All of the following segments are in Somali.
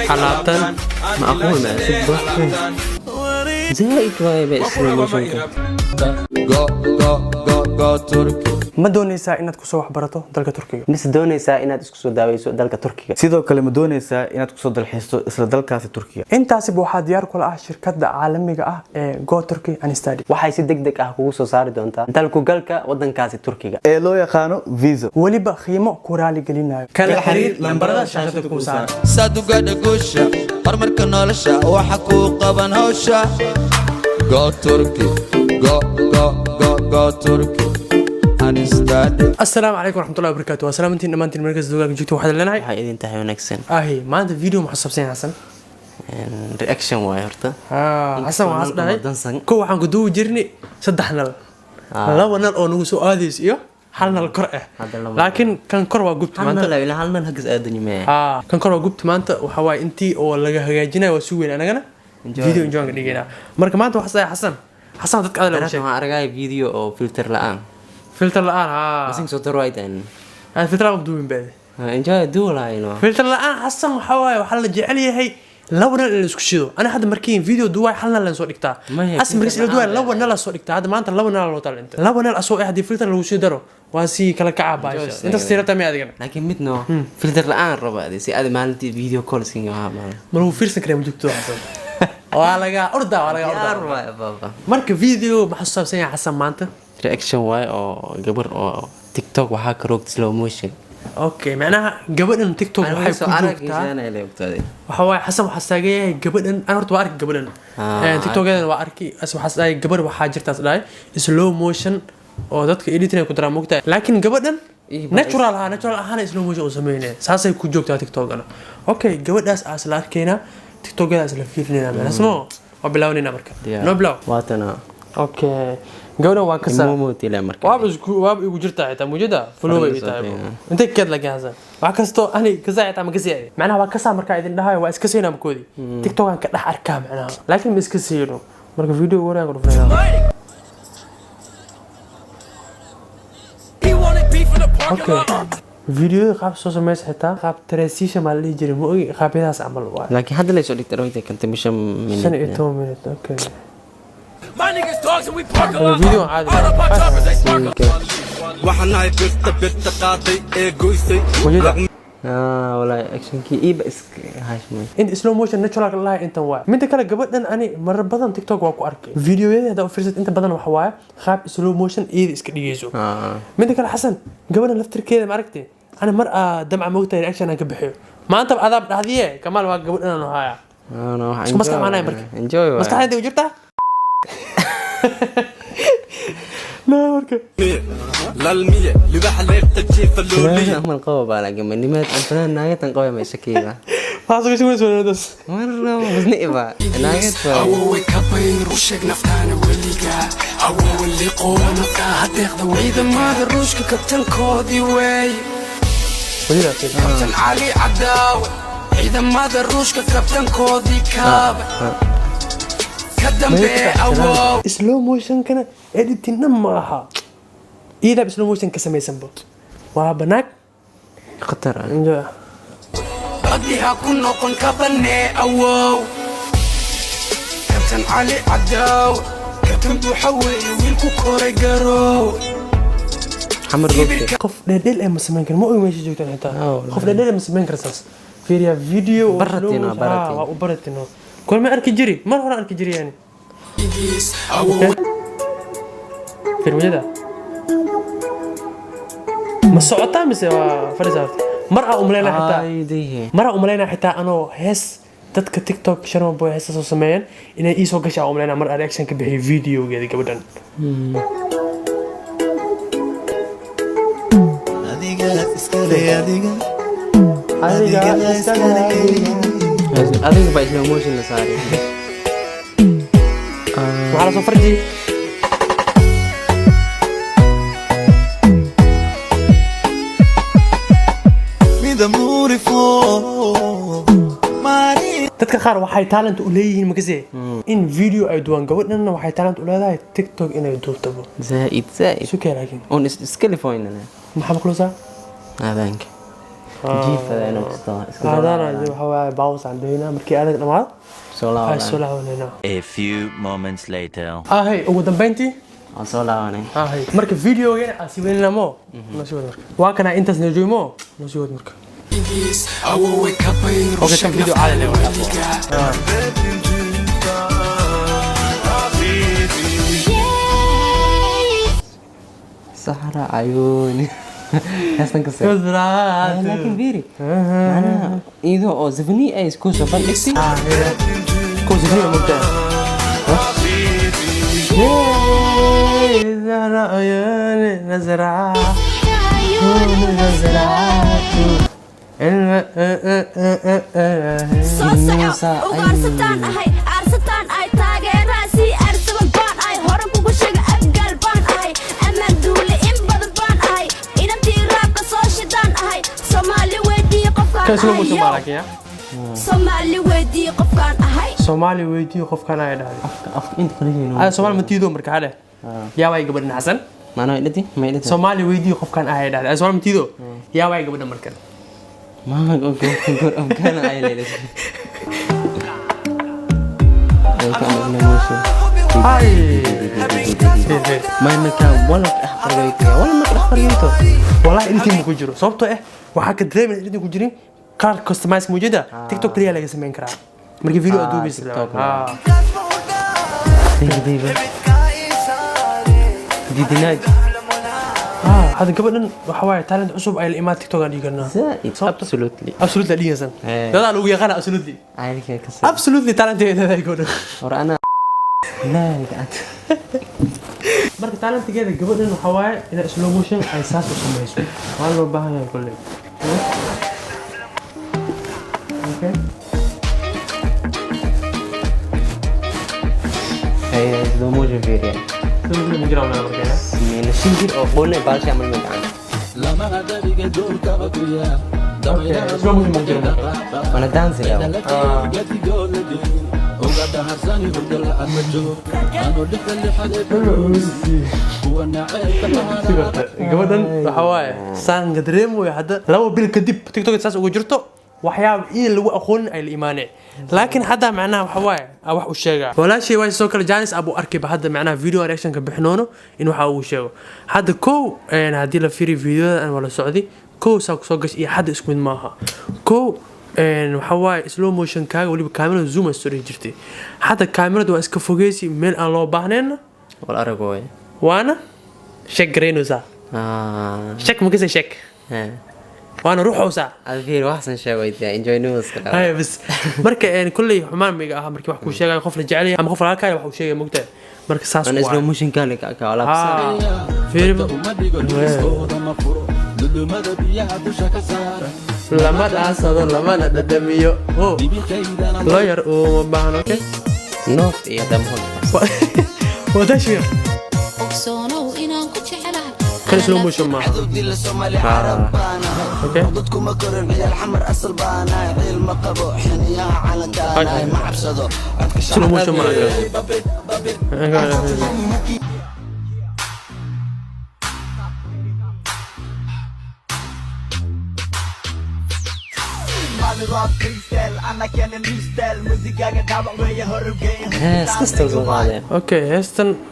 حلابتن معقول ما سبه زائد واي باسلو موشنka go Turkey ma doonaysaa inaad ku soo wax barato dalka Turkiga mise doonaysaa inaad isku soo daawayso dalka Turkiga sidoo kale ma doonaysaa inaad ku soo dalxiisto isla dalkaasi Turkiga intaasiba waxaa diyaar kula ah shirkadda caalamiga ah ee Go Turkey and Study waxay si degdeg ah kugu soo saari doontaa dalku galka wadankaasi Turkiga ee loo yaqaano visa waliba qiimo ku raali gelinayo kala xiriir lambarada shaashada ku saaran saduqada gusha horumarka nolosha waxa ku qaban hawsha go Turkey go Turkey السلام عليكم ورحمة الله وبركاته وسلامتين دمانتين مركز دوغاك جوجتو waxaad leenahay waxay idin tahay wanaagsan maanta video ma xasabsan Xasan reaction way horta Xasan waxa dhahay ko waxaan ku duubi jirnay saddex nal laba nal oo nagu soo aadays iyo hal nal kor ah laakiin kan kor waa gubta maanta hal nal hagas aadan yimee kan kor waa gubta maanta waxa way intii oo laga hagaajinayo waa suu weyn anagana video enjoy dhigayna marka maanta waxa Xasan dadka aad la waxaan aragay video oo filter la'aan filter la'aan بس إنك صوت روايد أن الفلتر ما بدون بعد إنجاي دول هاي إنه فلتر لأن حسن حواي وحلا جعلي هي لو نلا نسكشيدو أنا حد مركين فيديو دواي حلا نلا نسوي دكتور حسن مركز دواي لو نلا نسوي دكتور هذا ما أنت لو نلا لو طال أنت لو نلا أسوي أحد فلتر لو شيء درو واسي كلا كعب بايش أنت استيرت مي هذا لكن متنو فلتر الآن ربع دي سي هذا مالتي فيديو كول سينج ها ما هو فيرس كريم جبتوه حسن ولا جا أردا بابا مرك فيديو محسوب سيا حسن ما أنت reaction واي أو جبر أو تيك توك وحاك روك سلو موشن أوكي معناها قبل إن تيك توك وحي كوجوكتا وحواي حسب حساجي قبل إن أنا رتوارك قبل إن تيك توك أنا واركي أسمع حساجي قبل وحاجر تاسلاي سلو موشن أو ذاتك إديتنا كدرا مقطع لكن قبل إن ناتشورال ها سلو موشن وسمينه ساسي كوجوكتا تيك توك أنا أوكي قبل ناس أسلاركينا تيك توك أنا أسلفيرنا من اسمه وبلاوني نمرك نبلاو واتنا أوكي قولنا واكسر موموتي لا مركب واب يقول جرتا حتى موجودة فلوبي بتاعي انت كده لك هذا واكستو أنا كذا حتى ما كسي معناها واكسر مركا إذا نهاية واسكسينا بكودي تيك توك عن كده أركام معناها لكن مسكسينه مركا فيديو ورا يقول فينا اوكي فيديو قاب سوسو ميس حتى قاب ترسيشة مع اللي يجري مو قاب يداس عمل واحد لكن هذا اللي يسوي لك تروي كنت مش من سنة 8 مينت اوكي My niggas dogs and we park a lot. الفيديو عادي waxaan ay birta qaaday ee goysay ولا أكشن كي إيه بس هاش مي انت سلو موشن ناتشورال الله انت واي من كلا gabadhan ani mar badan TikTok waa ku arkay fiidiyoyada hada fiirsad inta badan waxa waay qaab slow motion ee iska dhigeyso min kala Xasan gabadhan laftirkeeda ma aragtay ana mar damca moogtay reaction aan ka bixiyo maanta adaab dhaxdiye Kamal waa gabadhan aan haya أنا isku maskax maanay marka enjoy maskaxda u jirta لا مركب lalmiye libax leebta jiifa looliye من قوة بالك من نمت الفنان ناقة قوية ما شكيلة فاصل شو اسمه هذا مرة بس نقبة ناقة أول كبين روشك نفتانا وليقا أول اللي قوة نفتاها تاخذ وإذا ما دروشك كابتن كودي واي كابتن علي عداوي إذا ما دروشك كابتن كودي كابا كدم بي أواو سلو موشن كان editing معها إذا بسلو موشن كسمي سنبوت وابناك خطر رديها كن نقن كبني أواو كابتن علي عداوي كابتن بوحوي ويلكو كوري قارو حمر روبتي قف ديل مسمين كان مو ماشي جوتان حتى قف ديل مسمين كرساس فيريا فيديو برتينا وبرتينا كل ما أركي جري مرة أركي جري يعني في المجد ما الصعوطة مسي فرزات مرة أملينا حتى أنا هس تدك تيك توك شنو بوي هس سمين إن إيسو قش أملينا مرة رياكشن كبه فيديو كذي كبدن هذا بايش لو موشن صاري وعلى صفرتي dadka qaar waxay talent u leeyihiin magazee in video ay duwan gabadhana waxay talent u leedahay TikTok inay duubtabo زائد soo keenaagin on is كاليفورنيا maxaa maqluusa هذاك jiifada inuu iska هذا waxa waaye baawus aan deynaa markii adag dhamaad soo ay soo laabanay. laabanayna A few moments later. ahay ugu dambeyntii Aan soo laabanay. ahay marka videogeena aan sii weynina mo noo wad marka waa kana intaas noo jooymo noo wad marka اوكي كم فيديو عالي Sahara عيوني. Heestan ka soo. Laakiin fiiri. Macnaha iyadoo oo zafni ay isku soo bandhigtay. كوز فيديو ممتاز زرع عيوني نزرع ugaarsataan ahay aarsataan ay taageeraasi arsaban baan ahay hore kugu sheega abgaal baan ahay amaan duule in badan baan ahay inantii raabka soo shidaan ahay soomaali weydii qofkaan كان سلو موشن ahay مالك يا soomaali weydii qofkaan ahay سومالي ويدي قف كان اي دحدي Afka inta kale yeeno. هذا سومالي متيدو marka hade yaa way gabadhan xasan Maana idati, ma idati. سومالي ويدي قف كان اي دحدي سومالي متيدو yaa way gabadhan marka Ma gor afkana ay leedahay. Ay ka ma moosho. هاي Ma marka wala akhriyo wala ma akhriyo. والله انت مو كجرو صوبته ايه waxaa ka dareemay intii ku jirin car customize mujada tiktok kaliya laga sameyn karaa markii video aad duubis TikTok. ha Didinaaj. hada gabadhan waxa waaye talent cusub ay la imaad tiktok aan dhiganaa Absolutely. absolutely dhigasan Eh. dada lagu yaqaan absolutely Ay ka soo. absolutely talent ay leedahay gabadhan Or ana la gacad. marka talentigeeda gabadhan waxa waaye in slow motion ay saas u sameyso waa loo baahan yahay kulli okay Ay do mojo video. Tudo bem, geral na marca. Min shinjir oo qone baalsha amal ma gacan. Okay, slow motion mungkin. Wana dance ya. gabadhan waxa waaye saan gadreemo hadda laba bil kadib tiktok saas ugu jirto waxyaabo in lagu aqoon ay la iimaaneen laakiin hadda macnaha waxa waaye wax u sheega walaashay way soo kala jaanis abu arkay hadda macnaha video reaction ka bixinoono in waxa uu sheego hadda kow hadii la fiiri videoda aan wala socdi kow saa ku soo gash iyo hadda isku mid maaha kow waxa waaye slow motion kaaga waliba kaamirada zoom ay soo jirtay hadda kaamirada waa iska fogeysi meel aan loo baahnayn Wal aragoy. وانا شك جرينوسا شك مكسر شك وانا روح اوسع Alfiir waxsan sheegayda enjoy news ka. هاي بس marka kulli xumaan miga ah markii wax ku sheegay qof la jecel yahay ama qof la arkay wax uu sheegay mugta marka saas Ana slow motion kale ka wala ah filim lama dhaasado lamana dhadhamiyo oh lawyer oo baahan okay Noof iyo damhol. wada shir ogsoonow inaan ku jecelahay kan slow motion ma okay dadkuma korin ciyaal xamar asal baanaay ciil ma qabo xiniyaha calankaanaay ma cabsado slow motion ma Hees kasta soo qaadeen. اوكي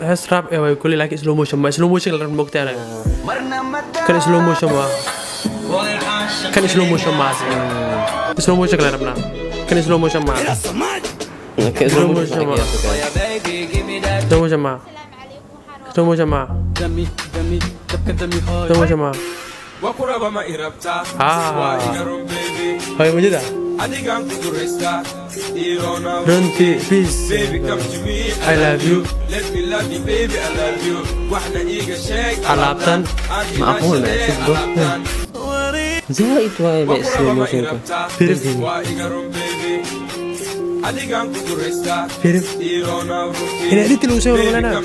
هيس راب اي كل لك سلو موشن ما سلو موشن اللي مقطع انا كان سلو موشن ما كان سلو موشن ما سلو موشن اللي ربنا كان سلو موشن ما سلو موشن ما سلو موشن ما سلو موشن ما سلو موشن ما هاي موجودة رنتي بيس I love you علابتن معقول ما تسبه. زائد واي بسلو موشن ka. فيلم هنا قلت له سوي ولا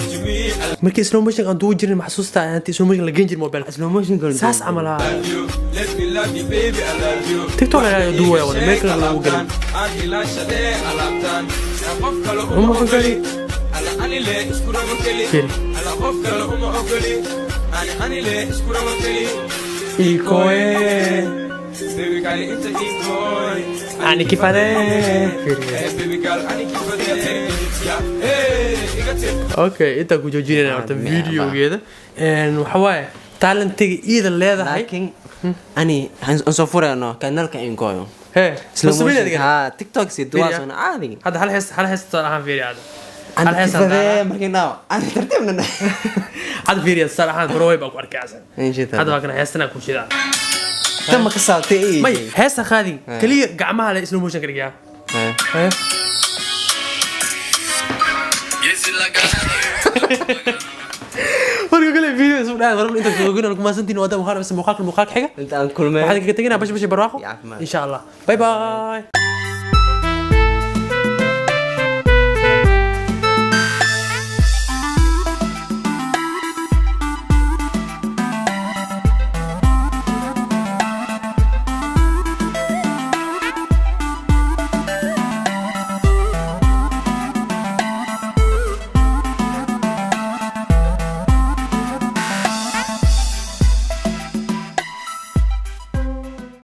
markii slow motion aan duu jirin maxsuusta aan slow motion la geen jirin mobile Slow motion ka. saas amala tiktok la duu wala meel kale lagu galin uma ku gali film ikoe يعني كيف انا اوكي انت كنت جوجينا horta videogeeda waxa waaye talentiga iyada leedahay laakiin ani aan soo furayno kanalka inkoyo he ha TikTok si duwaasoo caadi hada hal hees ahaan fiiri hada hal hees markina aan tartiibna hada fiiri salahan roway baa ku arkaysan hada waa kana heestana ku shidaa tama ka saatay may heesta qaadin kaliya gacmaha la slow motion kaliya warka kale video isku dhaay warba inta soo gudana kuma santiin wada muqaal xiga inta aan kulmay waxaan kaga tagnaa bash barwaaqo insha Allah bye bye